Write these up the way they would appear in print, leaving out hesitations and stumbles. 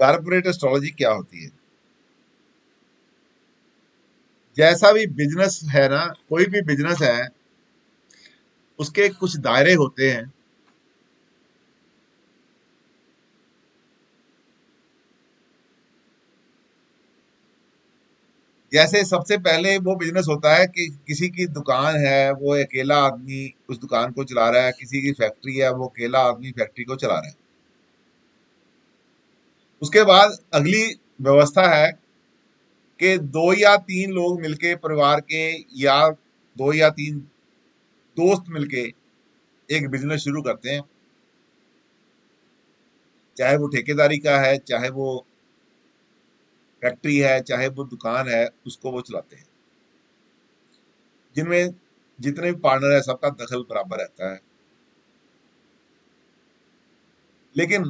Corporate astrology क्या होती है? जैसा भी बिजनेस है ना, कोई भी बिजनेस है, उसके कुछ दायरे होते हैं। जैसे सबसे पहले वो बिजनेस होता है कि किसी की दुकान है, वो अकेला आदमी उस दुकान को चला रहा है। किसी की फैक्ट्री है, वो अकेला आदमी फैक्ट्री को चला रहा है। उसके बाद अगली व्यवस्था है कि दो या तीन लोग मिलके परिवार के, या दो या तीन दोस्त मिलके एक बिजनेस शुरू करते हैं। चाहे वो ठेकेदारी का है, चाहे वो फैक्ट्री है, चाहे वो दुकान है, उसको वो चलाते हैं। जिनमें जितने भी पार्टनर है, सबका दखल बराबर रहता है। लेकिन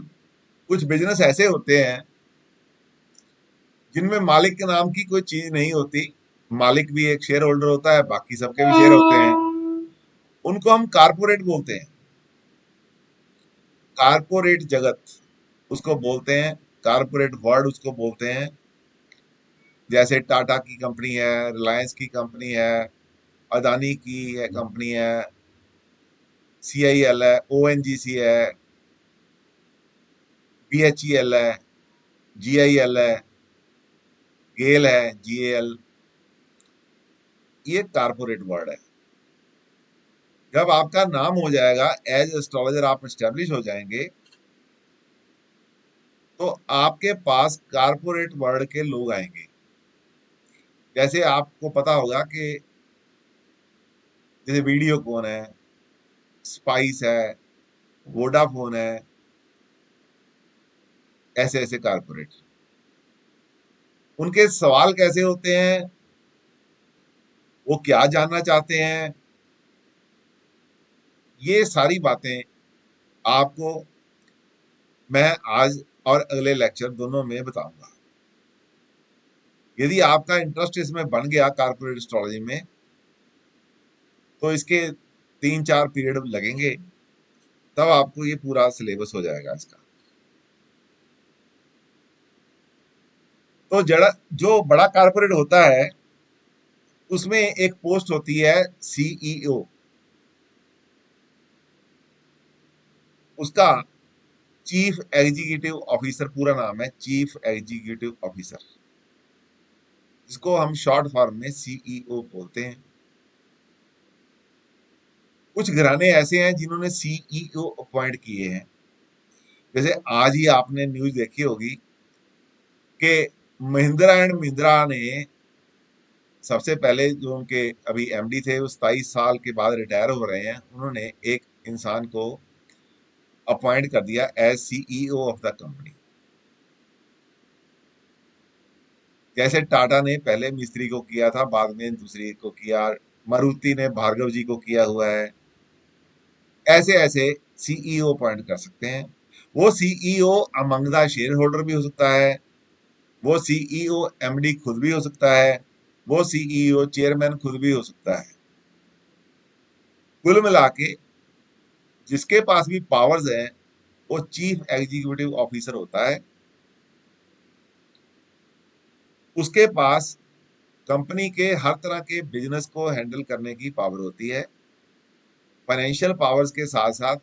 कुछ बिजनेस ऐसे होते हैं जिनमें मालिक के नाम की कोई चीज नहीं होती। मालिक भी एक शेयर होल्डर होता है, बाकी सबके भी शेयर होते हैं। उनको हम कारपोरेट बोलते हैं। कारपोरेट जगत उसको बोलते हैं, कारपोरेट वर्ल्ड उसको बोलते हैं। जैसे टाटा की कंपनी है, रिलायंस की कंपनी है, अदानी की है कंपनी है, CIL है, ONGC है, BHEL है, GIL है, गेल है, GAL। ये कारपोरेट वर्ल्ड है। जब आपका नाम हो जाएगा, एज एस्ट्रोलॉजर आप एस्टेब्लिश हो जाएंगे, तो आपके पास कारपोरेट वर्ल्ड के लोग आएंगे। जैसे आपको पता होगा कि जैसे वीडियोकॉन है, स्पाइस है, वोडाफोन है, ऐसे ऐसे कारपोरेट। उनके सवाल कैसे होते हैं, वो क्या जानना चाहते हैं, ये सारी बातें आपको मैं आज और अगले लेक्चर दोनों में बताऊंगा। यदि आपका इंटरेस्ट इसमें बन गया कारपोरेट एस्ट्रोलॉजी में, तो इसके 3-4 पीरियड लगेंगे, तब आपको ये पूरा सिलेबस हो जाएगा इसका। तो जड़ा जो बड़ा कारपोरेट होता है, उसमें एक पोस्ट होती है CEO। उसका चीफ एग्जीक्यूटिव ऑफिसर पूरा नाम है, चीफ एग्जीक्यूटिव ऑफिसर, जिसको हम शॉर्ट फॉर्म में CEO बोलते हैं। कुछ घराने ऐसे हैं जिन्होंने CEO अपॉइंट किए हैं। जैसे आज ही आपने न्यूज देखी होगी कि महिंद्रा एंड महिंद्रा ने सबसे पहले जो उनके अभी MD थे, वो 27 साल के बाद रिटायर हो रहे हैं, उन्होंने एक इंसान को अपॉइंट कर दिया as CEO of the company. जैसे टाटा ने पहले मिस्त्री को किया था, बाद में दूसरी को किया, मारुति ने भार्गव जी को किया हुआ है। ऐसे ऐसे CEO अपॉइंट कर सकते हैं। वो CEO among the share holder भी हो सकता है, वो CEO MD खुद भी हो सकता है, वो CEO चेयरमैन खुद भी हो सकता है। कुल मिला के जिसके पास भी पावर्स हैं, वो चीफ एग्जीक्यूटिव ऑफिसर होता है। उसके पास कंपनी के हर तरह के बिजनेस को हैंडल करने की पावर होती है। फाइनेंशियल पावर्स के साथ साथ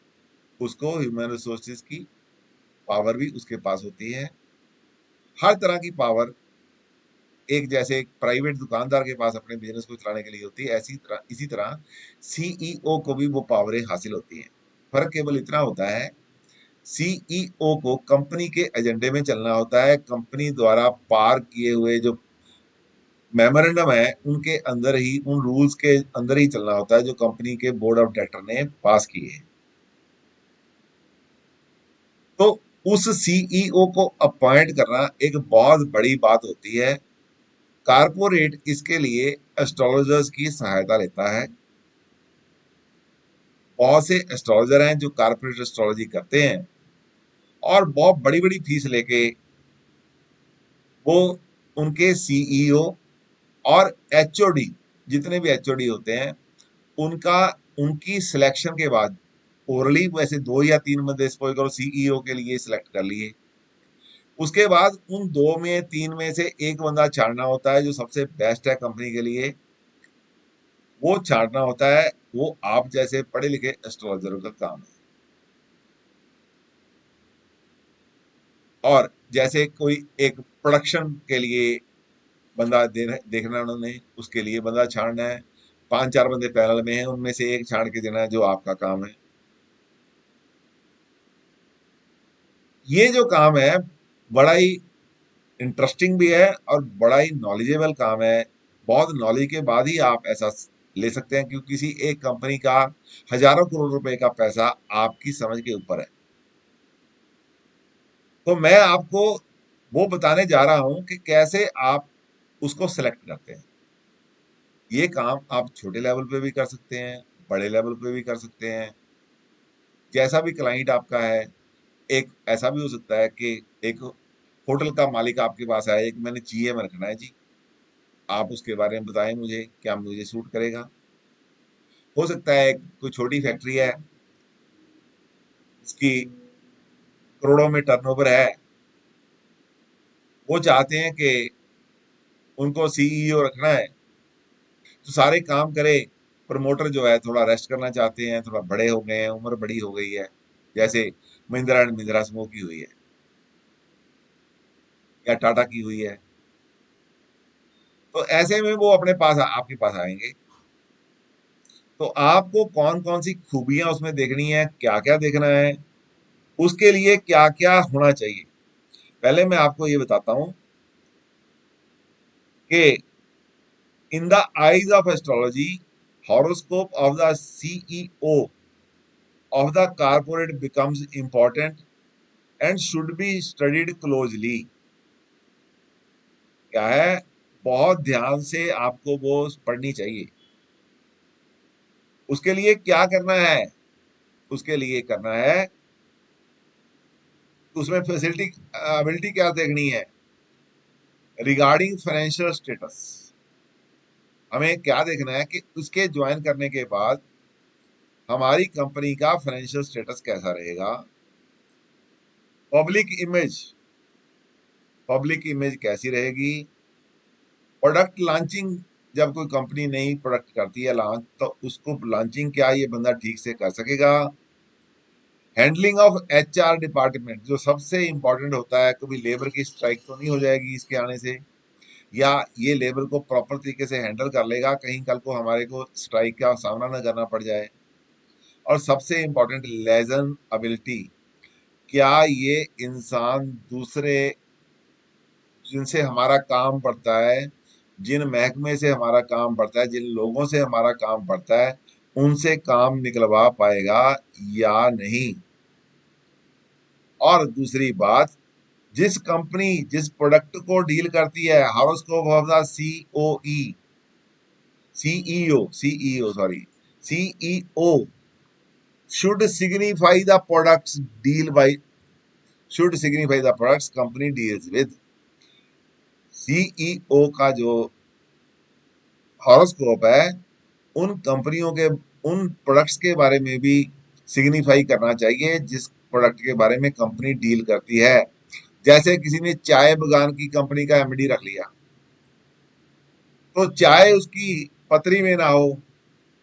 उसको ह्यूमन रिसोर्सेज की पावर भी उसके पास होती है। हर तरह की पावर एक जैसे एक प्राइवेट दुकानदार के पास अपने बिजनेस को चलाने के लिए होती है, इसी तरह CEO को भी वो पावरें हासिल होती हैं। फर्क केवल इतना होता है, CEO को कंपनी के एजेंडे में चलना होता है। कंपनी द्वारा पार किए हुए जो मेमोरेंडम है, उनके अंदर ही, उन रूल्स के अंदर ही चलना होता है जो कंपनी के बोर्ड ऑफ डायरेक्टर ने पास किए हैं। तो उस CEO को अपॉइंट करना एक बहुत बड़ी बात होती है। कारपोरेट इसके लिए एस्ट्रोलॉजर्स की सहायता लेता है। बहुत से एस्ट्रोलॉजर हैं जो कारपोरेट एस्ट्रोलॉजी करते हैं, और बहुत बड़ी बड़ी फीस लेके वो उनके CEO और HOD, जितने भी HOD होते हैं, उनका उनकी सिलेक्शन के बाद, ओरली वैसे 2 या 3 बंदे सपोज करो CEO के लिए सिलेक्ट कर लिए, उसके बाद उन दो में तीन में से एक बंदा छांटना होता है जो सबसे बेस्ट है कंपनी के लिए। वो छांटना होता है, वो आप जैसे पढ़े लिखे एस्ट्रोलॉजरों का काम है। और जैसे कोई एक प्रोडक्शन के लिए बंदा देखना है, उन्होंने उसके लिए बंदा छांटना है। पांच चार बंदे पैनल में हैं, उनमें से एक छांट के देना है, जो आपका काम है। ये जो काम है बड़ा ही इंटरेस्टिंग भी है और बड़ा ही नॉलेजेबल काम है। बहुत नॉलेज के बाद ही आप ऐसा ले सकते हैं, क्योंकि किसी एक कंपनी का हजारों करोड़ रुपए का पैसा आपकी समझ के ऊपर है। तो मैं आपको वो बताने जा रहा हूं कि कैसे आप उसको सेलेक्ट करते हैं। ये काम आप छोटे लेवल पे भी कर सकते हैं, बड़े लेवल पे भी कर सकते हैं। जैसा भी क्लाइंट आपका है, एक ऐसा भी हो सकता है कि एक होटल का मालिक आपके पास आया, एक मैंने जीएम रखना है जी, आप उसके बारे में बताएं मुझे, क्या मुझे सूट करेगा। हो सकता है कोई छोटी फैक्ट्री है, उसकी करोड़ों में टर्नओवर है, वो चाहते हैं कि उनको सीईओ रखना है, तो सारे काम करे। प्रमोटर जो है थोड़ा रेस्ट करना चाहते हैं, थोड़ा बड़े हो गए हैं, उम्र बड़ी हो गई है, जैसे महिंद्रा एंड महिंद्रा समूह की हुई है या टाटा की हुई है। तो ऐसे में वो अपने पास आपके पास आएंगे। तो आपको कौन कौन सी खूबियां उसमें देखनी है, क्या क्या देखना है, उसके लिए क्या क्या होना चाहिए, पहले मैं आपको ये बताता हूं कि in the eyes of astrology, horoscope of the CEO of the corporate becomes important and should be studied closely। क्या है, बहुत ध्यान से आपको वो पढ़नी चाहिए। उसके लिए क्या करना है, उसके लिए करना है, उसमें फैसिलिटी एबिलिटी क्या देखनी है, रिगार्डिंग फाइनेंशियल स्टेटस। हमें क्या देखना है कि उसके ज्वाइन करने के बाद हमारी कंपनी का फाइनेंशियल स्टेटस कैसा रहेगा। पब्लिक इमेज, पब्लिक इमेज कैसी रहेगी। प्रोडक्ट लॉन्चिंग, जब कोई कंपनी नई प्रोडक्ट करती है लॉन्च, तो उसको लॉन्चिंग क्या ये बंदा ठीक से कर सकेगा। हैंडलिंग ऑफ एचआर डिपार्टमेंट, जो सबसे इंपॉर्टेंट होता है, कभी लेबर की स्ट्राइक तो नहीं हो जाएगी इसके आने से, या ये लेबर को प्रॉपर तरीके से हैंडल कर लेगा, कहीं कल को हमारे को स्ट्राइक का सामना न करना पड़ जाए। और सबसे इंपॉर्टेंट लेजन एबिलिटी, क्या ये इंसान दूसरे जिनसे हमारा काम पड़ता है, जिन महकमे से हमारा काम पड़ता है, जिन लोगों से हमारा काम पड़ता है, उनसे काम निकलवा पाएगा या नहीं। और दूसरी बात, जिस कंपनी जिस प्रोडक्ट को डील करती है, horoscope of the COE, CEO sorry, CEO should signify the products deal by, should signify the products company deals with। CEO का जो हॉरोस्कोप है, उन कंपनियों के, उन प्रोडक्ट्स के बारे में भी सिग्निफाई करना चाहिए जिस प्रोडक्ट के बारे में कंपनी डील करती है। जैसे किसी ने चाय बगान की कंपनी का एमडी रख लिया, तो चाय उसकी पतरी में ना हो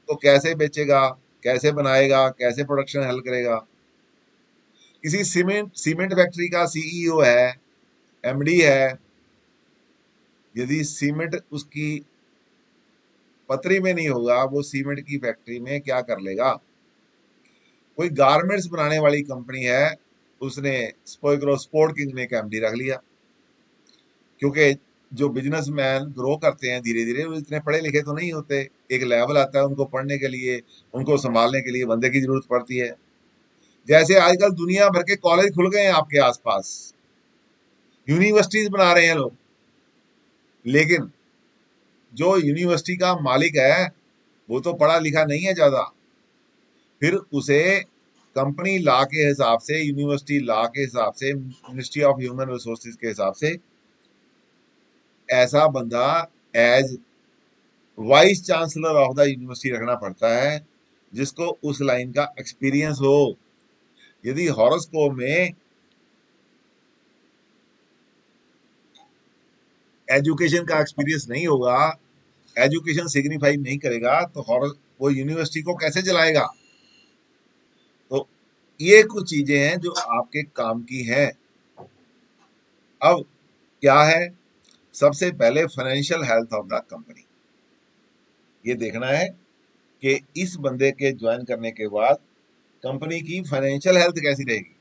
तो कैसे बेचेगा, कैसे बनाएगा, कैसे प्रोडक्शन हैंडल करेगा। किसी सीमेंट सीमेंट फैक्ट्री का सीईओ है, एमडी है, यदि सीमेंट उसकी पतरी में नहीं होगा, वो सीमेंट की फैक्ट्री में क्या कर लेगा। कोई गारमेंट्स बनाने वाली कंपनी है, उसने स्पोइक्रो स्पोर्ट किंग ने एक एमडी रख लिया, क्योंकि जो बिजनेसमैन ग्रो करते हैं धीरे धीरे, वो इतने पढ़े लिखे तो नहीं होते। एक लेवल आता है, उनको पढ़ने के लिए, उनको संभालने के लिए बंदे की जरूरत पड़ती है। जैसे आजकल दुनिया भर के कॉलेज खुल गए हैं आपके आसपास, यूनिवर्सिटीज बना रहे हैं लोग, लेकिन जो यूनिवर्सिटी का मालिक है वो तो पढ़ा लिखा नहीं है ज्यादा। फिर उसे कंपनी लॉ के हिसाब से, यूनिवर्सिटी लॉ के हिसाब से, मिनिस्ट्री ऑफ ह्यूमन रिसोर्सेज के हिसाब से ऐसा बंदा as vice chancellor of the university रखना पड़ता है, जिसको उस लाइन का एक्सपीरियंस हो। यदि हॉरोस्कोप में एजुकेशन का एक्सपीरियंस नहीं होगा, एजुकेशन सिग्निफाई नहीं करेगा, तो वो यूनिवर्सिटी को कैसे चलाएगा? तो ये कुछ चीजें हैं जो आपके काम की हैं। अब क्या है, सबसे पहले financial health of the company, ये देखना है कि इस बंदे के ज्वाइन करने के बाद कंपनी की फाइनेंशियल हेल्थ कैसी रहेगी।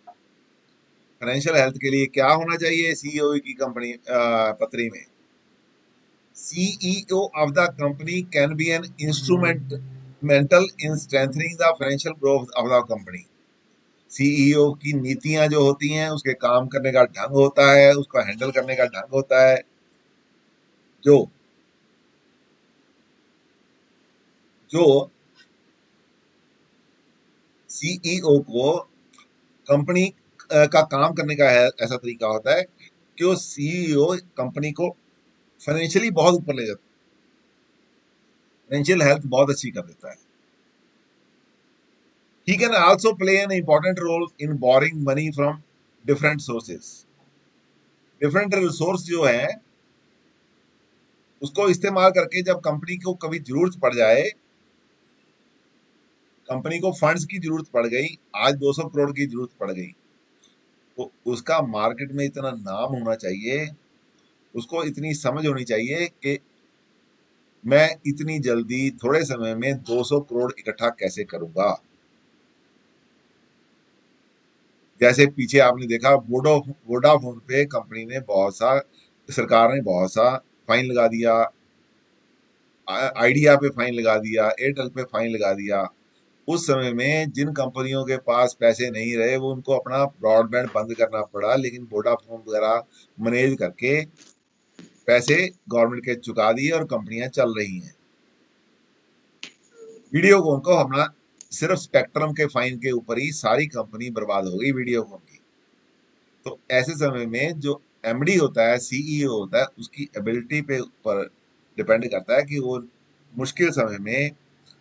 फाइनेंशियल हेल्थ के लिए क्या होना चाहिए सीईओ की कंपनी पत्री में? CEO of the company can be an instrumental in strengthening the financial growth of the company। CEO की नीतियां जो होती हैं, उसके काम करने का ढंग होता है, उसको हैंडल करने का ढंग होता है, जो जो सीईओ को कंपनी का काम करने का है, ऐसा तरीका होता है कि वो सीईओ कंपनी को फाइनेंशियली बहुत ऊपर ले जाता है, फाइनेंशियल हेल्थ बहुत अच्छी कर देता है। He can also play an important role in borrowing money from different sources। Different resource जो है उसको इस्तेमाल करके जब कंपनी को कभी जरूरत पड़ जाए, कंपनी को फंड्स की जरूरत पड़ गई, आज 200 करोड़ की जरूरत पड़ गई, तो उसका मार्केट में इतना नाम होना चाहिए, उसको इतनी समझ होनी चाहिए कि मैं इतनी जल्दी थोड़े समय में 200 करोड़ इकट्ठा कैसे करूंगा। जैसे पीछे आपने देखा वोडाफोन पे कंपनी ने बहुत सा, सरकार ने बहुत सा फाइन लगा दिया, आइडिया पे फाइन लगा दिया, एयरटेल पे फाइन लगा दिया। उस समय में जिन कंपनियों के पास पैसे नहीं रहे, वो उनको अपना ब्रॉडबैंड बंद करना पड़ा, लेकिन वोडाफोन वगैरह मैनेज करके पैसे गवर्नमेंट के चुका दिए और कंपनियां चल रही हैं। वीडियोकॉन को हमला, सिर्फ स्पेक्ट्रम के फाइन के ऊपर ही सारी कंपनी बर्बाद हो गई वीडियोकॉन की। तो ऐसे समय में जो एमडी होता है, सीईओ होता है, उसकी एबिलिटी पे ऊपर डिपेंड करता है कि वो मुश्किल समय में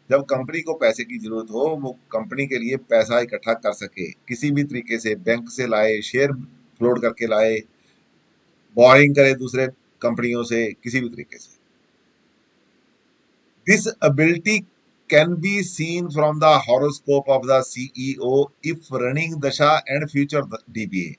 जब कंपनी को पैसे की जरूरत हो, वो कंपनी के लिए पैसा इकट्ठा कर सके, किसी भी तरीके से बैंक से लाए, शेयर फ्लोट करके लाए, बोरिंग करे दूसरे कंपनियों से, किसी भी तरीके से। This ability can be seen from the horoscope of the CEO if running दशा एंड फ्यूचर डीबीए।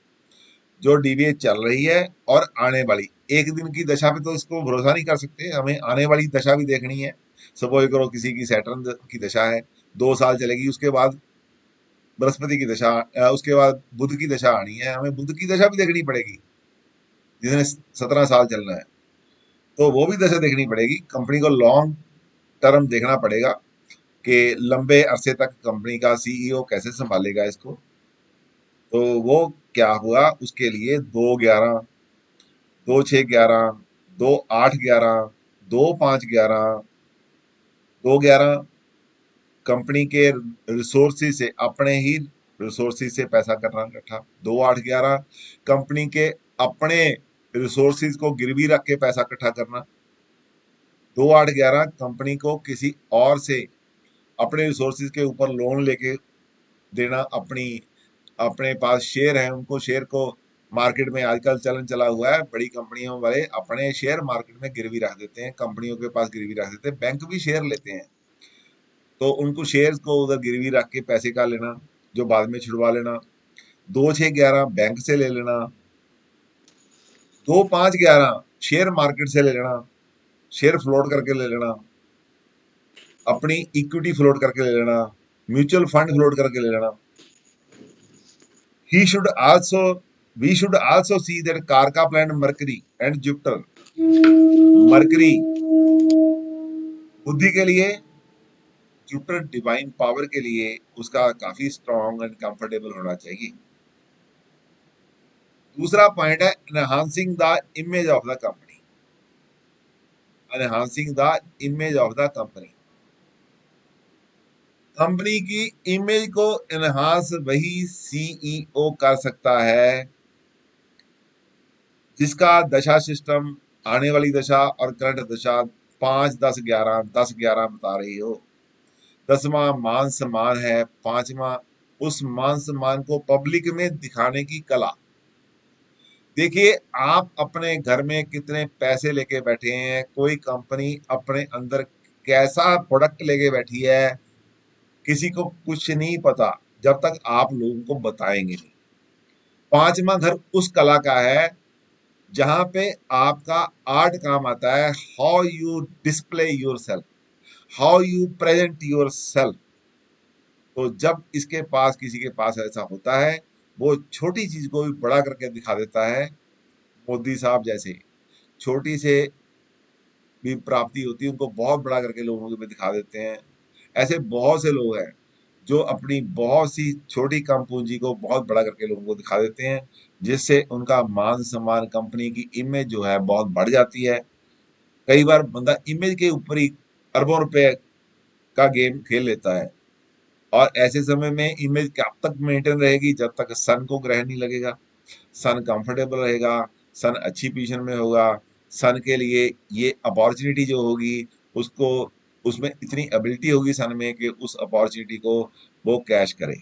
जो डीबीए चल रही है और आने वाली, एक दिन की दशा पे तो इसको भरोसा नहीं कर सकते, हमें आने वाली दशा भी देखनी है। सपोज करो किसी की सैटर्न की दशा है, 2 साल चलेगी, उसके बाद बृहस्पति की दशा, उसके बाद बुध की दशा आनी है, हमें बुध की दशा भी देखनी पड़ेगी जिसने 17 साल चलना है, तो वो भी दशा देखनी पड़ेगी। कंपनी को लॉन्ग टर्म देखना पड़ेगा कि लंबे अरसे तक कंपनी का सीईओ कैसे संभालेगा इसको। तो वो क्या हुआ, उसके लिए 2-11, 2-6-11, 2-8-11, 2-5-11, 2-11 कंपनी के रिसोर्सेज से, अपने ही रिसोर्सेज से पैसा करना इकट्ठा। 2-8-11 कंपनी के अपने रिसोर्सेज को गिरवी रख के पैसा इकट्ठा करना। 2-8-11 कंपनी को किसी और से अपने रिसोर्सेज के ऊपर लोन लेके देना। अपने पास शेयर है, उनको शेयर को मार्केट में आजकल चलन चला हुआ है, बड़ी कंपनियों वाले अपने शेयर मार्केट में गिरवी रख देते हैं, कंपनियों के पास गिरवी रख देते हैं, बैंक भी शेयर लेते हैं, तो उनको शेयर्स को उधर गिरवी रख के पैसे का लेना, जो बाद में छुड़वा लेना। 2-6-11 बैंक से ले लेना, 2-5-11 शेयर मार्केट से ले लेना, शेयर फ्लोट करके ले लेना, अपनी इक्विटी फ्लोट करके ले लेना, म्यूचुअल फंड फ्लोट करके ले लेना। He should also, we should also see that Karka planet Mercury and Jupiter, mercury बुद्धि के लिए, जुपिटर डिवाइन पावर के लिए, उसका काफी स्ट्रॉन्ग एंड कंफर्टेबल होना चाहिए। दूसरा पॉइंट है enhancing the image of the company, enhancing the image of the company. Company की इमेज को एनहांस वही सीईओ कर सकता है जिसका दशा सिस्टम, आने वाली दशा और करंट दशा 5-10-11, 10-11 बता रही हो। 10वां मान सम्मान है, 5वां उस मान सम्मान को पब्लिक में दिखाने की कला। देखिए, आप अपने घर में कितने पैसे लेके बैठे हैं, कोई कंपनी अपने अंदर कैसा प्रोडक्ट लेके बैठी है, किसी को कुछ नहीं पता जब तक आप लोगों को बताएंगे नहीं। पांचवा घर उस कला का है जहां पे आपका आर्ट काम आता है, how you display your self, how you present your self. तो जब इसके पास, किसी के पास ऐसा होता है, वो छोटी चीज को भी बड़ा करके दिखा देता है। मोदी साहब जैसे छोटी से भी प्राप्ति होती है उनको बहुत बड़ा करके लोगों को भी दिखा देते हैं। ऐसे बहुत से लोग हैं जो अपनी बहुत सी छोटी कम पूंजी को बहुत बड़ा करके लोगों को दिखा देते हैं, जिससे उनका मान सम्मान, कंपनी की इमेज जो है बहुत बढ़ जाती है। कई बार बंदा इमेज के ऊपर ही अरबों रुपए का गेम खेल लेता है। और ऐसे समय में इमेज कब तक मेंटेन रहेगी, जब तक सन को ग्रहण नहीं लगेगा, सन कंफर्टेबल रहेगा, सन अच्छी पोजीशन में होगा, सन के लिए ये अपॉर्चुनिटी जो होगी, उसको, उसमें इतनी एबिलिटी होगी सन में कि उस अपॉर्चुनिटी को वो कैश करे।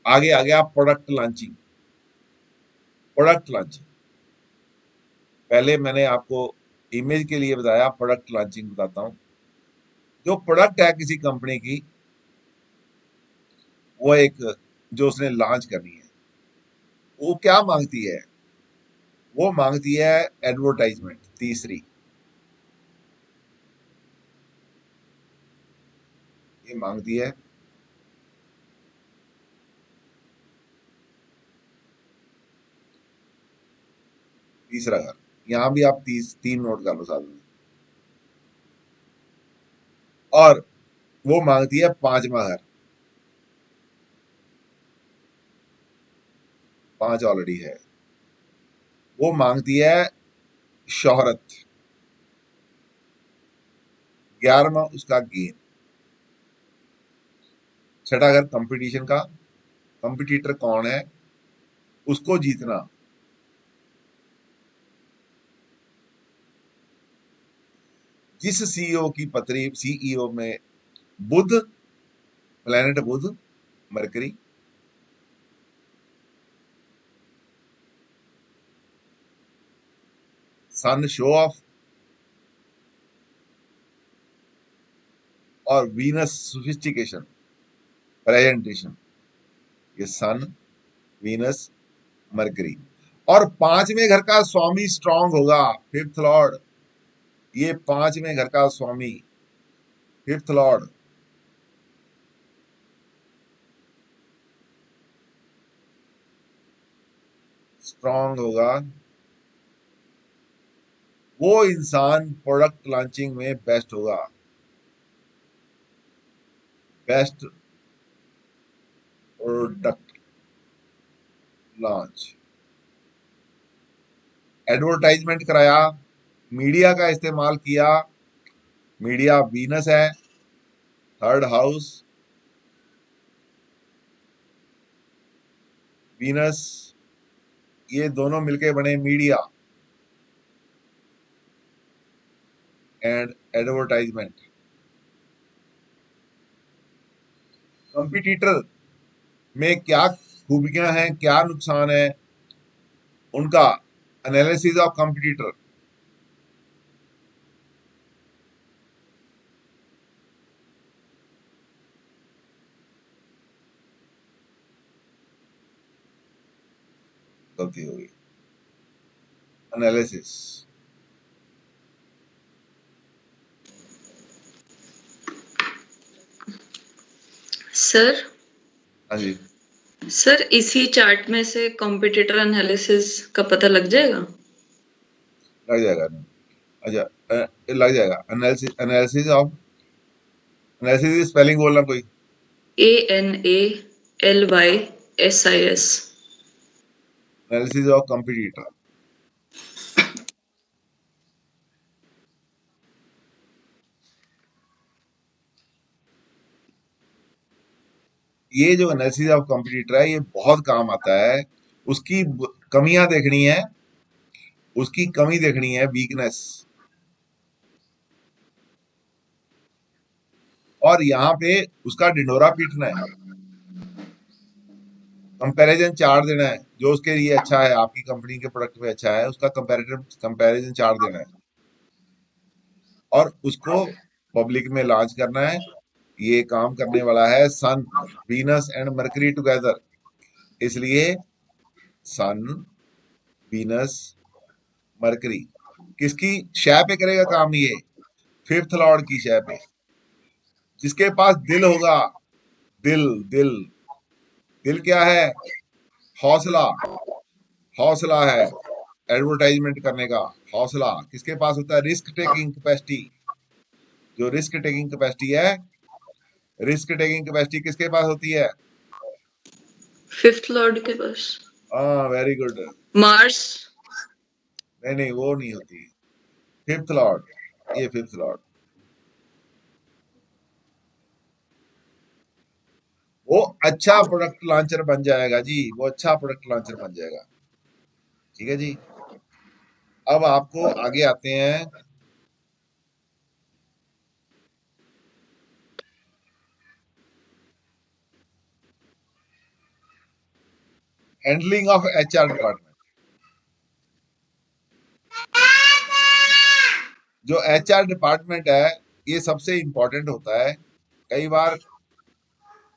आगे आ गया प्रोडक्ट लॉन्चिंग। प्रोडक्ट लॉन्चिंग, पहले मैंने आपको इमेज के लिए बताया, प्रोडक्ट लॉन्चिंग बताता हूँ। जो प्रोडक्ट है किसी कंपनी की, वो एक, जो उसने लॉन्च करनी है, वो क्या मांगती है? वो मांगती है एडवर्टाइजमेंट। तीसरी, ये मांगती है। तीसरा घर, यहाँ भी आप तीन नोट कर लो साथ में। और वो मांगती है पांचवा घर। पांच ऑलरेडी है। वो मांगती है शोहरत। 11वां उसका गेम। छठा घर कंपटीशन का, कंपटीटर कौन है उसको जीतना। जिस सीईओ की पत्री, सीईओ में Budh, planet Budh, Mercury, sun show off, और वीनस सोफिस्टिकेशन, प्रेजेंटेशन। ये सन, वीनस, मरकरी। और पांचवें घर का स्वामी स्ट्रांग होगा, फिफ्थ लॉर्ड। ये पांचवें घर का स्वामी, फिफ्थ लॉर्ड, स्ट्रांग होगा। वो इंसान प्रोडक्ट लॉन्चिंग में बेस्ट होगा। Best product launch. एडवर्टाइजमेंट कराया, मीडिया का इस्तेमाल किया। मीडिया वीनस है, थर्ड हाउस, वीनस, ये दोनों मिलके बने मीडिया एंड एडवर्टाइजमेंट। कंपटीटर में क्या खूबियां हैं, क्या नुकसान है, उनका एनालिसिस ऑफ कंपटीटर। गलती हो गई, एनालिसिस। सर, हाँ जी, सर इसी चार्ट में से कॉम्पिटिटर एनालिसिस का पता लग जाएगा? लग जाएगा। अच्छा, लग जाएगा। एनालिसिस, एनालिसिस ऑफ, एनालिसिस की स्पेलिंग बोलना कोई। ANALYSIS। Analysis of competitor. ये जो एनालिसिस ऑफ कंपटीटर है, ये बहुत काम आता है। उसकी कमियां देखनी है, उसकी कमी देखनी है, वीकनेस। और यहाँ पे उसका ढिंढोरा पीटना है। कंपैरिजन चार्ट देना है, जो उसके लिए अच्छा है, आपकी कंपनी के प्रोडक्ट में अच्छा है, उसका कंपैरेटिव कंपैरिजन चार्ट देना है और उसको पब्लिक में लॉन्च करना है। ये काम करने वाला है सन, वीनस एंड मरकरी टुगेदर। इसलिए सन, वीनस, मरकरी किसकी शय पे करेगा काम? ये फिफ्थ लॉर्ड की शय पे। जिसके पास दिल होगा, दिल, दिल, दिल क्या है? हौसला, हौसला है एडवर्टाइजमेंट करने का। हौसला किसके पास होता है? Risk taking capacity. जो रिस्क टेकिंग कैपेसिटी है, रिस्क टेकिंग कैपेसिटी किसके पास होती है? फिफ्थ लॉर्ड के पास। हाँ, वेरी गुड। मार्स। नहीं नहीं, वो नहीं होती। फिफ्थ लॉर्ड, ये फिफ्थ लॉर्ड, वो अच्छा प्रोडक्ट लॉन्चर बन जाएगा जी, वो अच्छा प्रोडक्ट लॉन्चर बन जाएगा। ठीक है जी। अब आपको आगे आते हैं, हैंडलिंग ऑफ एचआर डिपार्टमेंट। जो एचआर डिपार्टमेंट है, ये सबसे इंपॉर्टेंट होता है। कई बार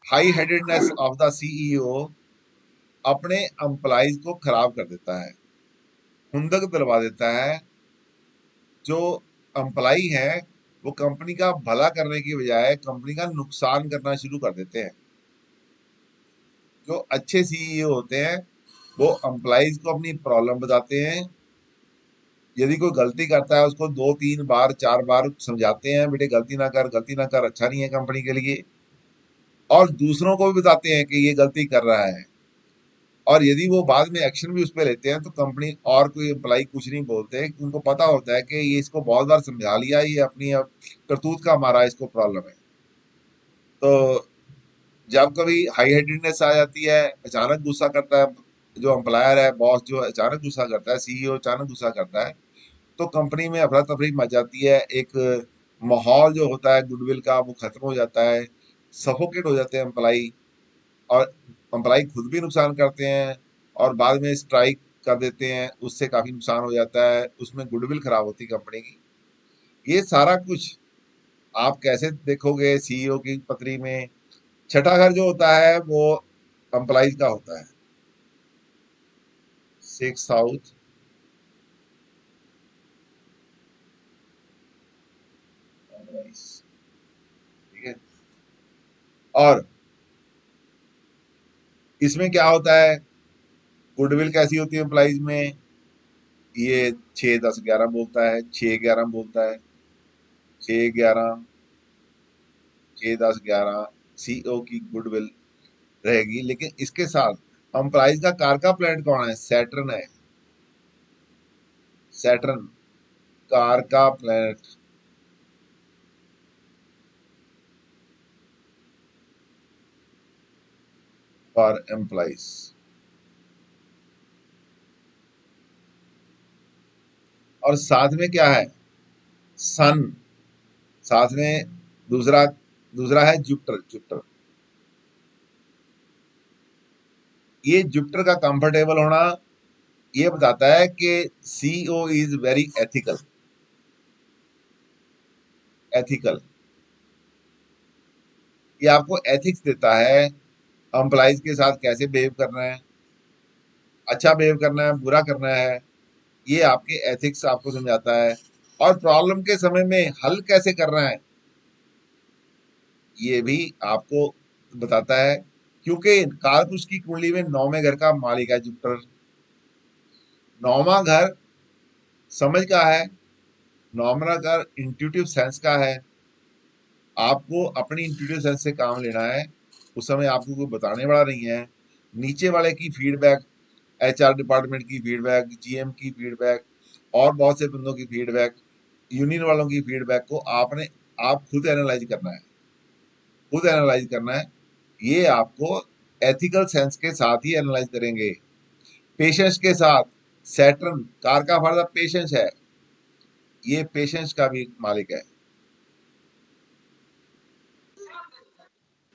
high headedness of the CEO अपने एम्प्लॉइज को खराब कर देता है, खुंदक दिलवा देता है। जो एम्प्लॉई है वो कंपनी का भला करने की बजाय कंपनी का नुकसान करना शुरू कर देते हैं। जो अच्छे सीईओ होते हैं वो एम्प्लॉइज को अपनी प्रॉब्लम बताते हैं। यदि कोई गलती करता है उसको 2 3 बार 4 बार समझाते हैं, बेटे गलती ना कर, गलती ना कर, अच्छा नहीं है कंपनी के लिए। और दूसरों को भी बताते हैं कि ये गलती कर रहा है। और यदि वो बाद में एक्शन भी उस पर लेते हैं तो कंपनी और कोई एम्प्लॉय कुछ नहीं बोलते, उनको पता होता है कि ये इसको बहुत बार समझा लिया, ये अपनी अब करतूत का मारा इसको प्रॉब्लम है। तो जब कभी हाई हेडेडनेस आ जाती है, अचानक गुस्सा करता है, जो एम्प्लॉयर है, बॉस जो अचानक गुस्सा करता है, सीईओ अचानक गुस्सा करता है, तो कंपनी में अफरा तफरी मच जाती है। एक माहौल जो होता है गुडविल का वो खत्म हो जाता है, सफोकेट हो जाते हैं एम्प्लाई। और एम्प्लाई खुद भी नुकसान करते हैं और बाद में स्ट्राइक कर देते हैं, उससे काफी नुकसान हो जाता है, उसमें गुडविल खराब होती है कंपनी की। ये सारा कुछ आप कैसे देखोगे सीईओ की पत्री में? छठा घर जो होता है वो एम्प्लॉइज का होता है, सिक्स साउथ, ठीक है। और इसमें क्या होता है, गुडविल कैसी होती है एम्प्लॉइज में? ये 6 10 11 बोलता है, 6 11 बोलता है, 6 11, 6 10 11 सीईओ की गुडविल रहेगी। लेकिन इसके साथ एम्प्लॉइज का कार का प्लांट कौन है? सैटर्न है। सैटर्न कार का प्लांट फॉर एम्प्लॉइज। और साथ में क्या है? सन। साथ में दूसरा, दूसरा है जुपिटर। जुपिटर, ये जुपिटर का कंफर्टेबल होना ये बताता है कि CEO is very ethical. Ethical, ये आपको एथिक्स देता है, एम्प्लॉइज के साथ कैसे बिहेव करना है, अच्छा बिहेव करना है, बुरा करना है, ये आपके एथिक्स आपको समझाता है। और प्रॉब्लम के समय में हल कैसे करना है ये भी आपको बताता है। क्योंकि कालपुरुष की कुंडली में 9वें घर का मालिक है जुपिटर। 9वां घर समझ का है, 9वां घर इंट्यूटिव सेंस का है। आपको अपनी इंट्यूटिव सेंस से काम लेना है, उस समय आपको कोई बताने वाला नहीं है। नीचे वाले की फीडबैक, एचआर डिपार्टमेंट की फीडबैक, जीएम की फीडबैक, और बहुत से बंदों की फीडबैक, यूनियन वालों की फीडबैक को आपने आप खुद एनालाइज करना है। खुद एनालाइज करना है। ये आपको एथिकल सेंस के साथ ही एनालाइज करेंगे, पेशेंस के साथ। सैटर्न कार का फर्ज पेशेंस है, ये पेशेंस का भी मालिक है,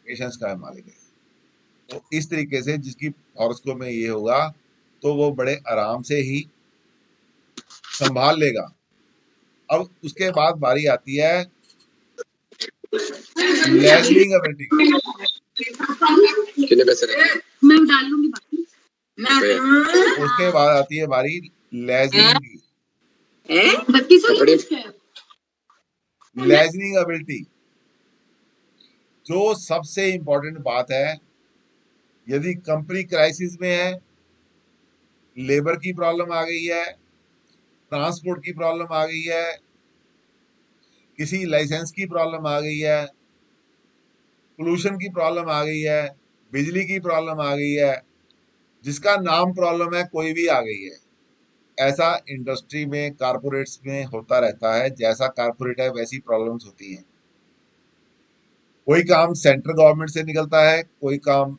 पेशेंस का मालिक है। तो इस तरीके से जिसकी हॉरोस्कोप में ये होगा तो वो बड़े आराम से ही संभाल लेगा। अब उसके बाद बारी आती है लेजनिंग एबिलिटी की। कितने पैसे मैं डाल लूंगी बाकी। उसके बाद आती है बारी लेजनिंग की। लेजनिंग एबिलिटी जो सबसे इंपॉर्टेंट बात है, यदि कंपनी क्राइसिस में है, लेबर की प्रॉब्लम आ गई है, ट्रांसपोर्ट की प्रॉब्लम आ गई है, किसी लाइसेंस की प्रॉब्लम आ गई है, पोल्यूशन की प्रॉब्लम आ गई है, बिजली की प्रॉब्लम आ गई है, जिसका नाम प्रॉब्लम है कोई भी आ गई है। ऐसा इंडस्ट्री में कारपोरेट्स में होता रहता है, जैसा कारपोरेट है वैसी प्रॉब्लम्स होती हैं। कोई काम सेंट्रल गवर्नमेंट से निकलता है, कोई काम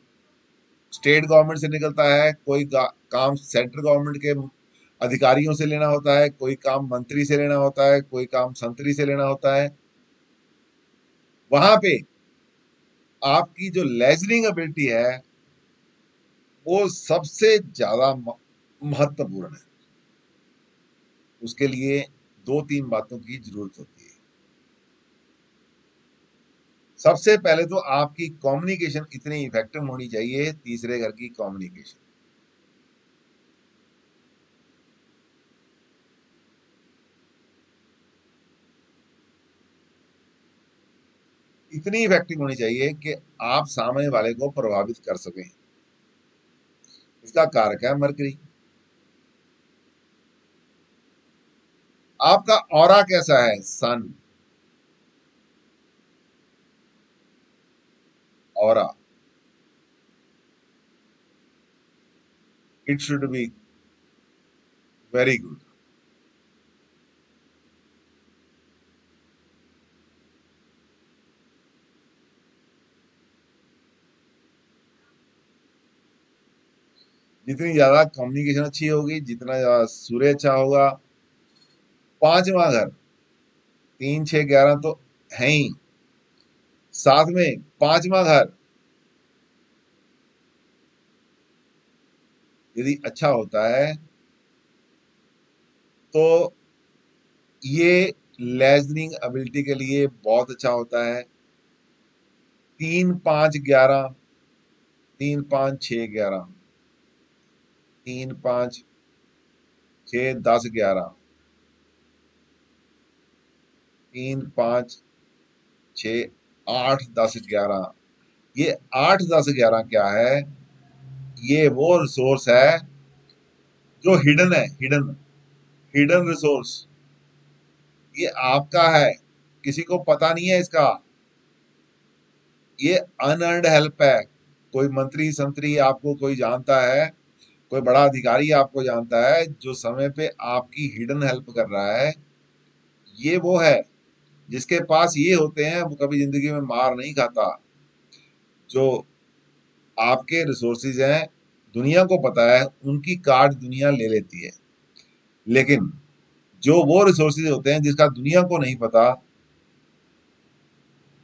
स्टेट गवर्नमेंट से निकलता है, कोई काम सेंट्रल गवर्नमेंट के अधिकारियों से लेना होता है, कोई काम मंत्री से लेना होता है, कोई काम संतरी से लेना होता है। वहां पे आपकी जो लेजनिंग एबिलिटी है वो सबसे ज्यादा महत्वपूर्ण है। उसके लिए दो तीन बातों की जरूरत होती है। सबसे पहले तो आपकी कम्युनिकेशन इतनी इफेक्टिव होनी चाहिए, तीसरे घर की कम्युनिकेशन। इतनी इफेक्टिव होनी चाहिए कि आप सामने वाले को प्रभावित कर सकें। इसका कारक है मरकरी। आपका ऑरा कैसा है? Sun. Aura it should be very good. जितनी ज्यादा कम्युनिकेशन अच्छी होगी, जितना ज्यादा सूर्य अच्छा होगा। पांचवा घर 3 6 11 तो है ही, साथ में पांचवा घर यदि अच्छा होता है तो ये लेजनिंग एबिलिटी के लिए बहुत अच्छा होता है। 3 5 11, 3 5 6 11, 3 5 6 10 11, 3 5 6 8 10 11। ये 8 10 11 क्या है? ये वो रिसोर्स है जो हिडन है, हिडन हिडन रिसोर्स। ये आपका है, किसी को पता नहीं है इसका। ये अनअर्नड हेल्प है। कोई मंत्री संतरी आपको कोई जानता है, कोई बड़ा अधिकारी आपको जानता है जो समय पे आपकी हिडन हेल्प कर रहा है। ये वो है जिसके पास ये होते हैं वो कभी जिंदगी में मार नहीं खाता। जो आपके रिसोर्सेज हैं, दुनिया को पता है, उनकी काट दुनिया ले लेती है। लेकिन जो वो रिसोर्सेज होते हैं जिसका दुनिया को नहीं पता,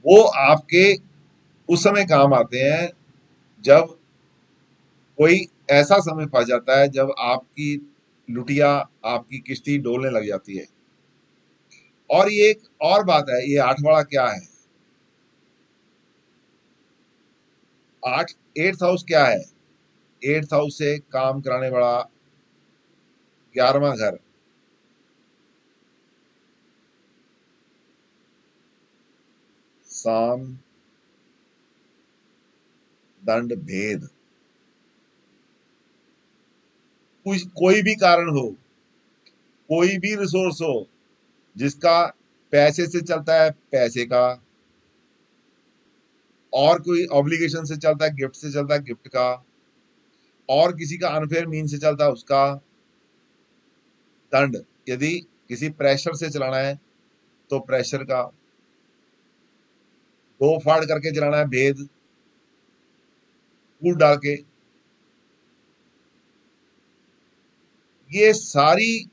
वो आपके उस समय काम आते हैं जब कोई ऐसा समय फंस जाता है, जब आपकी लुटिया, आपकी किश्ती डोलने लग जाती है। और ये एक और बात है, ये आठवाड़ा क्या है? आठ, एट्थ हाउस क्या है? एट्थ हाउस से काम कराने वाला 11वां घर। साम दंड भेद। कोई भी कारण हो, कोई भी रिसोर्स हो जिसका पैसे से चलता है पैसे का, और कोई ऑब्लिगेशन से चलता है, गिफ्ट से चलता है गिफ्ट का, और किसी का अनफेयर मीन से चलता है उसका दंड। यदि किसी प्रेशर से चलाना है तो प्रेशर का, दो फाड़ करके चलाना है भेद, कूट डाल के। ये सारी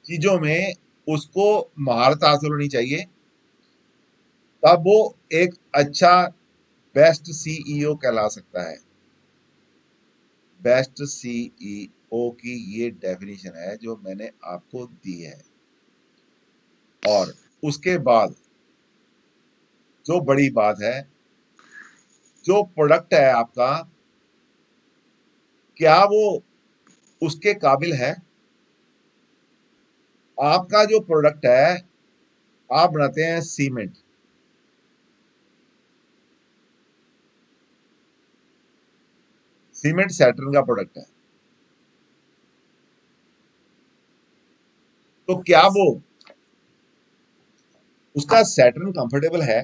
चीजों में उसको महारत हासिल होनी चाहिए, तब वो एक अच्छा बेस्ट सीईओ कहला सकता है। बेस्ट सीईओ की ये डेफिनेशन है जो मैंने आपको दी है। और उसके बाद जो बड़ी बात है, जो प्रोडक्ट है आपका, क्या वो उसके काबिल है? आपका जो प्रोडक्ट है, आप बनाते हैं सीमेंट। सीमेंट सैटर्न का प्रोडक्ट है। तो क्या वो उसका सैटर्न कंफर्टेबल है?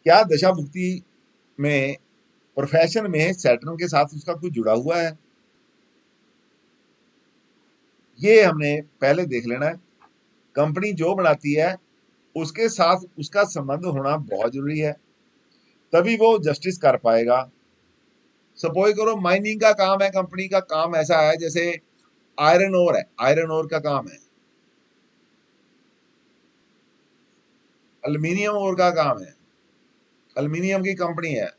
क्या दशा मुक्ति में, प्रोफेशन में सैटर्न के साथ उसका कुछ जुड़ा हुआ है? ये हमने पहले देख लेना है। कंपनी जो बनाती है उसके साथ उसका संबंध होना बहुत जरूरी है, तभी वो जस्टिस कर पाएगा। सपोज करो माइनिंग का काम है, कंपनी का काम ऐसा है जैसे आयरन ओर है, आयरन ओर का काम है, एल्यूमिनियम ओर का काम है, एल्यूमिनियम की कंपनी है,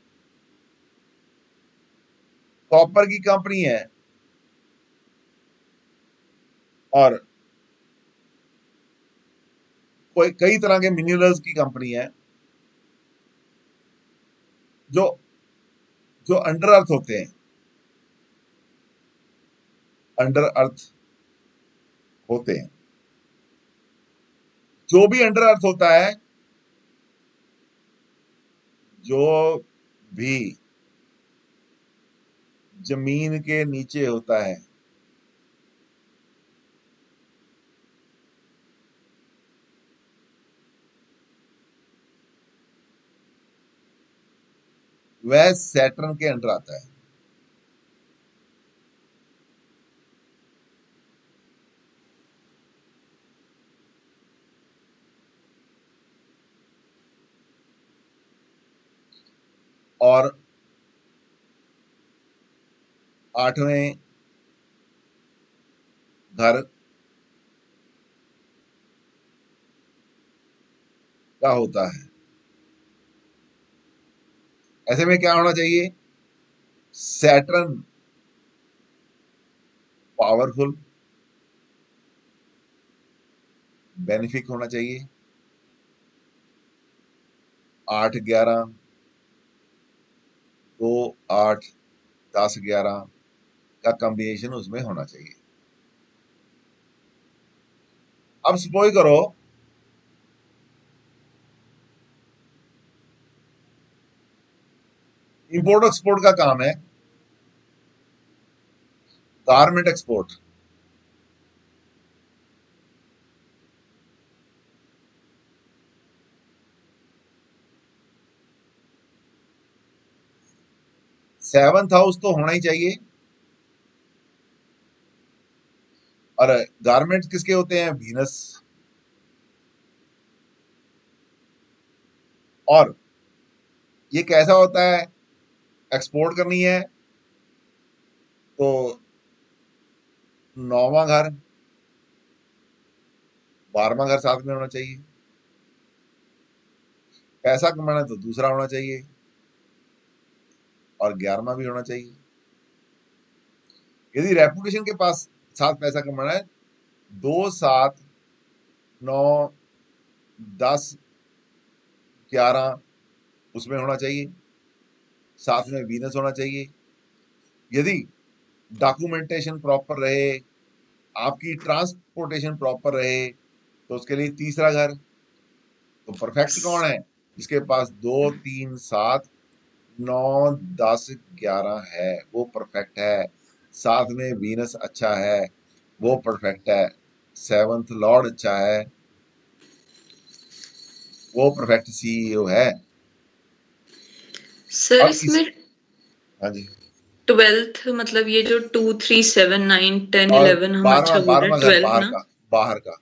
कॉपर की कंपनी है, और कोई कई तरह के मिनरल्स की कंपनी है जो जो अंडर अर्थ होते हैं, अंडर अर्थ होते हैं। जो भी अंडर अर्थ होता है, जो भी जमीन के नीचे होता है, वह सैटर्न के अंडर आता है। और 8वें घर का होता है। ऐसे में क्या होना चाहिए? सैटर्न पावरफुल, बेनिफिक होना चाहिए। 8 11 2 8 10 11 का कॉम्बिनेशन उसमें होना चाहिए। अब सपोज करो इंपोर्ट एक्सपोर्ट का काम है, गारमेंट एक्सपोर्ट। सेवंथ हाउस तो होना ही चाहिए। और गारमेंट्स किसके होते हैं? वीनस। और ये कैसा होता है? एक्सपोर्ट करनी है तो 9वां घर 12वां घर साथ में होना चाहिए। पैसा कमाना है तो दूसरा होना चाहिए, और 11वां भी होना चाहिए। यदि रेपुटेशन के पास साथ पैसा कमाना है, 2 7 9 10 11 उसमें होना चाहिए, साथ में वीनस होना चाहिए। यदि डॉक्यूमेंटेशन प्रॉपर रहे, आपकी ट्रांसपोर्टेशन प्रॉपर रहे, तो उसके लिए तीसरा घर। तो परफेक्ट कौन है? जिसके पास 2 3 7 9 10 11 है, वो परफेक्ट है। साथ में वीनस अच्छा है, वो परफेक्ट है। सेवंथ लॉर्ड अच्छा है, वो परफेक्ट सीईओ है। सर अब इस, इसमें हाँ जी, 12th मतलब ये जो 2 3 7 9 10 और 11 हम 12वां अच्छा बोल रहे 12वां हैं, घर 12 ना? बाहर का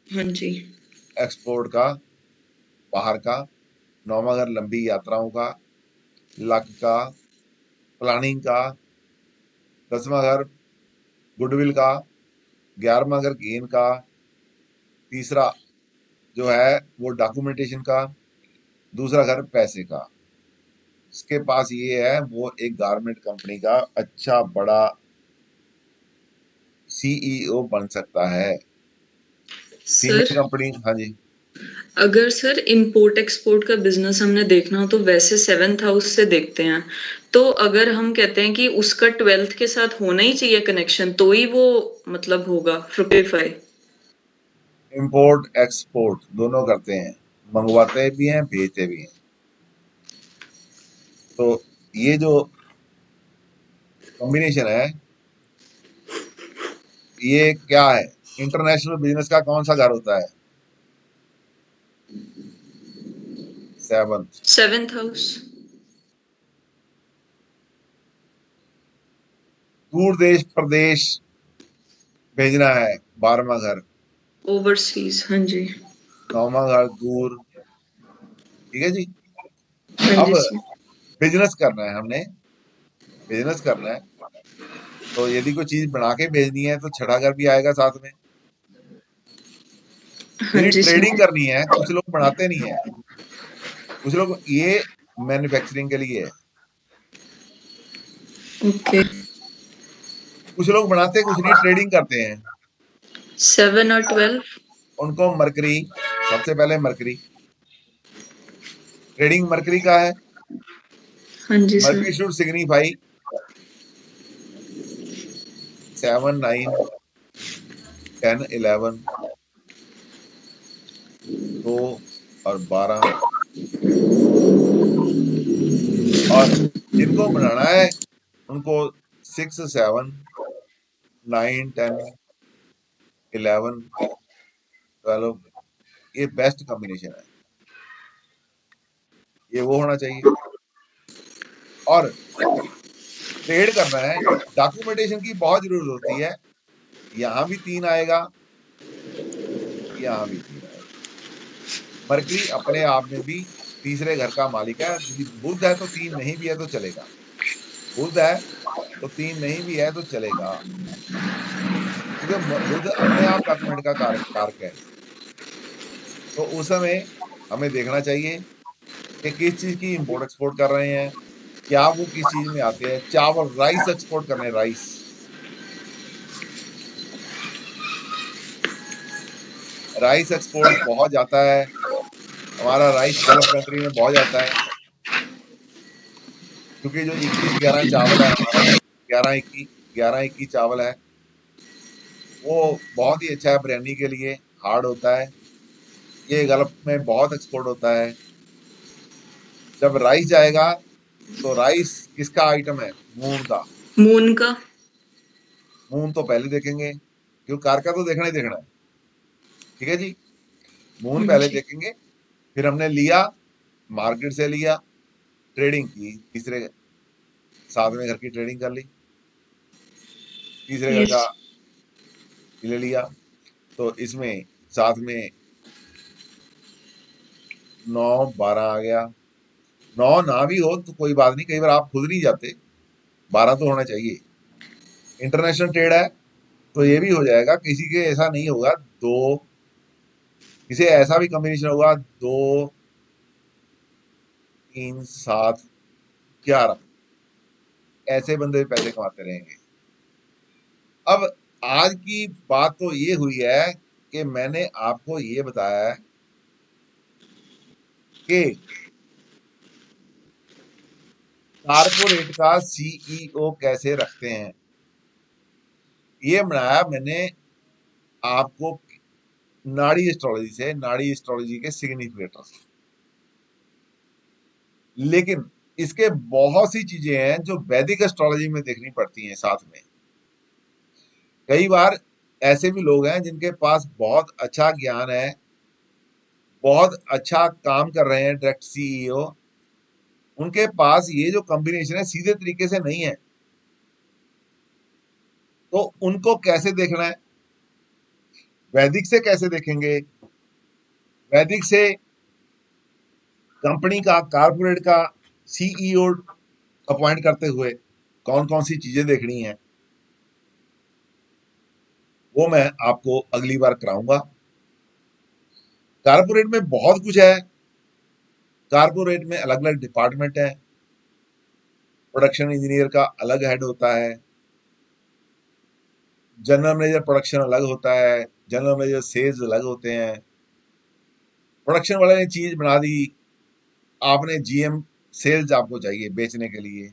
हाँ जी। एक्सपोर्ट का, बाहर का। 9वां घर लंबी यात्राओं का, लक का, प्लानिंग का। 10वां घर गुडविल का, 11वां घर गेन का। तीसरा जो है वो डॉक्यूमेंटेशन का, दूसरा घर पैसे का। जिसके पास ये है वो एक गारमेंट कंपनी का अच्छा बड़ा सीईओ बन सकता है। सर फीमेल कंपनी, हाँ जी। अगर सर इंपोर्ट एक्सपोर्ट का बिजनेस हमने देखना हो तो वैसे 7th हाउस से देखते हैं। तो अगर हम कहते हैं कि उसका 12th के साथ होना ही चाहिए कनेक्शन तो ही वो मतलब होगा फ्रुक्टिफाई। इंपोर्ट एक्सपोर्ट दोनों करते हैं, मंगवाते भी हैं भेजते भी हैं। तो ये जो कॉम्बिनेशन है ये क्या है, इंटरनेशनल बिजनेस का कौन सा घर होता है? 7th। 7th house. दूर देश प्रदेश भेजना है 12वां घर, ओवरसीज, हाँ जी। 9वां घर दूर, ठीक है जी। हाँ अब जी सर। बिजनेस करना है हमने, बिजनेस करना है तो यदि कोई चीज बना के भेजनी है तो छठा घर भी आएगा साथ में। हाँ यदि जी ट्रेडिंग सर। करनी है, कुछ लोग बनाते नहीं है, कुछ लोग ये मैन्युफैक्चरिंग के लिए है, ओके। कुछ लोग बनाते कुछ नहीं, ट्रेडिंग करते हैं। 7 और 12। उनको मरकरी, सबसे पहले मरकरी, ट्रेडिंग मरकरी का है। हाँ जी सर। मरकरी शुड सिग्निफाई 7, 9, 10, 11, 2 और 12। और जिनको बनाना है उनको 6, 7, 9, 10, 11, 12, ये बेस्ट कॉम्बिनेशन है, ये वो होना चाहिए। और ट्रेड करना है, डॉक्यूमेंटेशन की बहुत जरूरत होती है। यहां भी 3 आएगा, यहां भी 3 आएगा। मरकरी अपने आप में भी तीसरे घर का मालिक है। यदि बुध है तो 3 नहीं भी है तो चलेगा, बुध है तो 3 नहीं भी है तो चलेगा, क्योंकि बुध अपने आप डॉक्यूमेंट का कारक है। तो उस समय हमें देखना चाहिए कि किस चीज की इंपोर्ट एक्सपोर्ट कर रहे हैं, क्या वो किस चीज में आते हैं। चावल, राइस एक्सपोर्ट करने हैं, राइस, राइस एक्सपोर्ट बहुत जाता है हमारा, राइस गल्फ कंट्री में बहुत जाता है, क्योंकि जो 21-11 चावल है हमारा, 11-21 चावल है, वो बहुत ही अच्छा है बिरयानी के लिए, हार्ड होता है, ये गल्फ में बहुत एक्सपोर्ट होता है। जब राइस जाएगा तो राइस किसका आइटम है? मून का। मून का। मून तो पहले देखेंगे, क्यों, कार का तो देखना ही देखना है, ठीक है जी। मून हाँ पहले जी। देखेंगे, फिर हमने लिया, मार्केट से लिया, ट्रेडिंग की, तीसरे 7वें घर की ट्रेडिंग कर ली, तीसरे घर यस। का ले लिया, तो इसमें साथ में 9, 12 आ गया। 9 ना भी हो तो कोई बात नहीं, कई बार आप खुद नहीं जाते, 12 तो होना चाहिए। इंटरनेशनल ट्रेड है तो ये भी हो जाएगा, किसी के ऐसा नहीं होगा 2, किसी ऐसा भी कॉम्बिनेशन होगा 2, 3, 7, 11, ऐसे बंदे पैसे कमाते रहेंगे। अब आज की बात तो ये हुई है कि मैंने आपको ये बताया है कि कारपोरेट का सीईओ कैसे रखते हैं। ये बनाया मैंने आपको नाड़ी एस्ट्रोलॉजी से, नाड़ी एस्ट्रोलॉजी के सिग्निफिकेटर से। लेकिन इसके बहुत सी चीजें हैं जो वैदिक एस्ट्रोलॉजी में देखनी पड़ती हैं साथ में। कई बार ऐसे भी लोग हैं जिनके पास बहुत अच्छा ज्ञान है, बहुत अच्छा काम कर रहे हैं, डायरेक्ट सीईओ, उनके पास ये जो कॉम्बिनेशन है सीधे तरीके से नहीं है। तो उनको कैसे देखना है? वैदिक से कैसे देखेंगे? वैदिक से कंपनी का, कारपोरेट का सीईओ अपॉइंट करते हुए कौन कौन सी चीजें देखनी है, वो मैं आपको अगली बार कराऊंगा। कारपोरेट में बहुत कुछ है, कारपोरेट में अलग अलग डिपार्टमेंट है, प्रोडक्शन इंजीनियर का अलग हेड होता है, जनरल मैनेजर प्रोडक्शन अलग होता है, जनरल मैनेजर सेल्स अलग होते हैं। प्रोडक्शन वाले ने चीज बना दी, आपने जीएम सेल्स आपको चाहिए बेचने के लिए,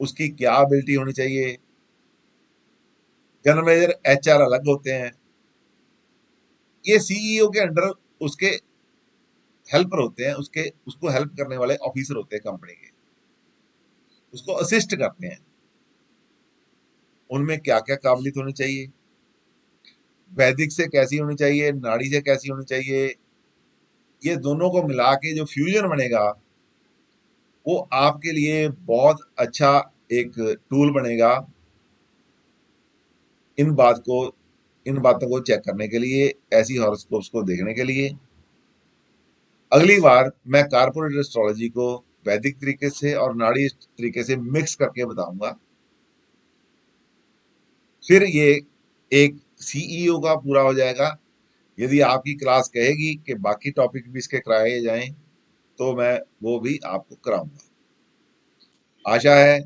उसकी क्या एबिलिटी होनी चाहिए। जनरल मैनेजर एचआर अलग होते हैं। ये सीईओ के अंडर उसके हेल्पर होते हैं, उसको हेल्प करने वाले ऑफिसर होते हैं कंपनी के, उसको असिस्ट करते हैं। उनमें क्या क्या काबिलियत होनी चाहिए, वैदिक से कैसी होनी चाहिए, नाड़ी से कैसी होनी चाहिए, ये दोनों को मिला के जो फ्यूजन बनेगा वो आपके लिए बहुत अच्छा एक टूल बनेगा इन बातों को चेक करने के लिए, ऐसी हॉरोस्कोप्स को देखने के लिए। अगली बार मैं कारपोरेट एस्ट्रोलॉजी को वैदिक तरीके से और नाड़ी तरीके से मिक्स करके बताऊंगा। फिर ये एक सीईओ का पूरा हो जाएगा। यदि आपकी क्लास कहेगी कि बाकी टॉपिक भी इसके कराए जाएं तो मैं वो भी आपको कराऊंगा। आशा है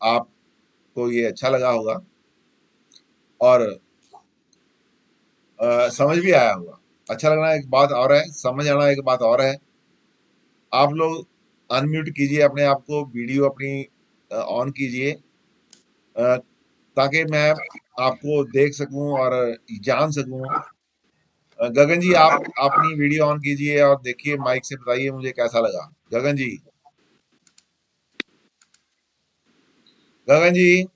आपको ये अच्छा लगा होगा और समझ भी आया होगा। अच्छा लगना एक बात और है, समझ आना एक बात और है। आप लोग अनम्यूट कीजिए अपने आप को, वीडियो अपनी ऑन कीजिए ताकि मैं आपको देख सकूं और जान सकूं। गगन जी, आप अपनी वीडियो ऑन कीजिए और देखिए, माइक से बताइए मुझे कैसा लगा। गगन जी, गगन जी,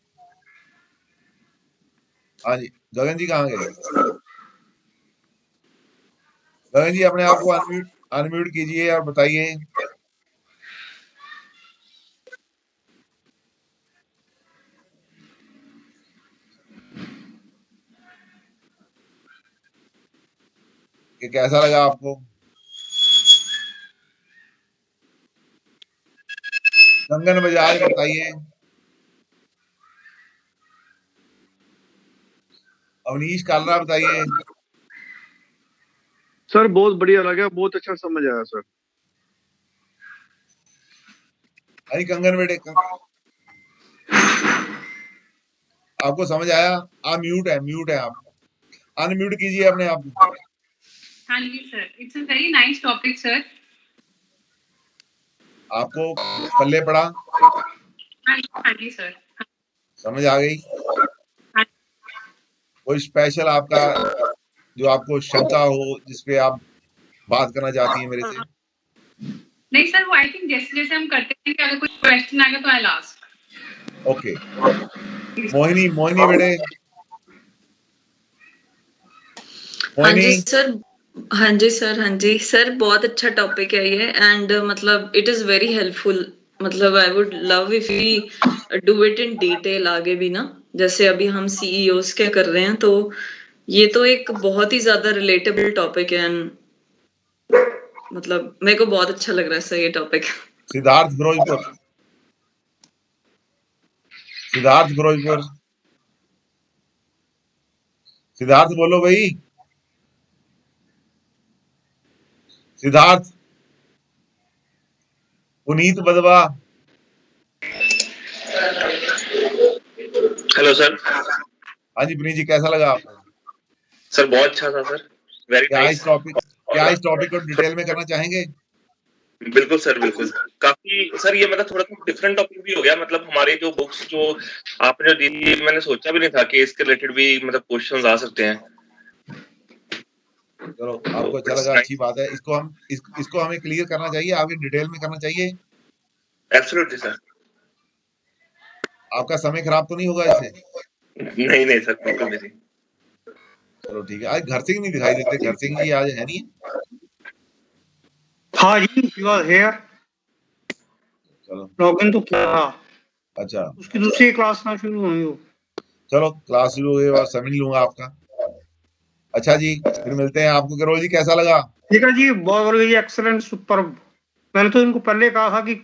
हाँ जी, गगन जी कहाँ गए? गगन जी अपने आप को अनम्यूट अनम्यूट कीजिए और बताइए। कि कैसा लगा आपको? कंगन बजाज बताइए। अवनीश कालरा बताइए। सर बहुत बढ़िया लगा, बहुत अच्छा समझ आया सर। अरे कंगन बेटे आपको समझ आया? आप म्यूट है आप। अनम्यूट कीजिए अपने आप को। हाँ जी sir, it's a very nice topic sir. आपको पल्ले पड़ा? हाँ जी सर। समझ आ गई? कोई स्पेशल आपका जो आपको शंका हो, जिसपे आप बात करना चाहती हैं मेरे से? नहीं सर, वो आई थिंक जैसे जैसे हम करते हैं कि अगर कोई क्वेश्चन आएगा तो I will ask. Okay, Mohini बेटे, हाँ जी मोहिनी। सर, हाँ जी सर, हाँ जी सर, बहुत अच्छा टॉपिक है ये एंड मतलब इट इज वेरी हेल्पफुल। मतलब I would love if we do it in detail आगे भी ना, जैसे अभी हम सीईओस क्या कर रहे हैं, तो ये तो एक बहुत ही ज्यादा रिलेटेबल टॉपिक है एंड मतलब मेरे को बहुत अच्छा लग रहा है सर ये टॉपिक। सिद्धार्थ फिरोजपुर, सिद्धार्थ फिरोजपुर, सिद्धार्थ बोलो भाई। सिद्धार्थ, पुनीत बदवा। Hello sir. हाँ जी पुनीत जी, कैसा लगा आपको? सर बहुत अच्छा था सर, वेरी क्या नाइस। इस टॉपिक को डिटेल में करना चाहेंगे? बिल्कुल सर, बिल्कुल। काफी सर ये मतलब थोड़ा सा डिफरेंट टॉपिक भी हो गया, मतलब हमारे जो बुक्स जो आपने जो दी थी, मैंने सोचा भी नहीं था कि इसके रिलेटेड भी मतलब क्वेश्चंस आ सकते हैं। चलो, आपको अच्छा लगा, अच्छी बात है। इसको हमें क्लियर करना चाहिए, आगे डिटेल में करना चाहिए। Absolutely sir. आपका समय खराब तो नहीं होगा इससे? नहीं नहीं सर, बिल्कुल भी नहीं। चलो ठीक है। आज घर सिंह नहीं दिखाई देते, घर सिंह जी आज है नहीं? हाँ जी, यू आर हेयर। चलो लॉगिन तो किया था, अच्छा, उसकी दूसरी क्लास ना शुरू हुई हो। चलो क्लास शुरू हो गई और समझ लूंगा आपका। अच्छा जी, फिर मिलते हैं। आपको करोल जी कैसा लगा? ठीक है जी, बहुत बढ़िया, एक्सलेंट, सुपर। मैंने तो इनको पहले कहा था कि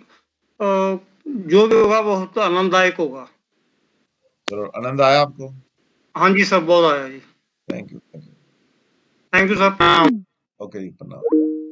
जो भी होगा बहुत आनंददायक होगा। चलो, आनंद आया आपको? हाँ जी सर, बहुत आया जी। Thank you, thank you. Thank you sir. Okay जी, प्रणाम।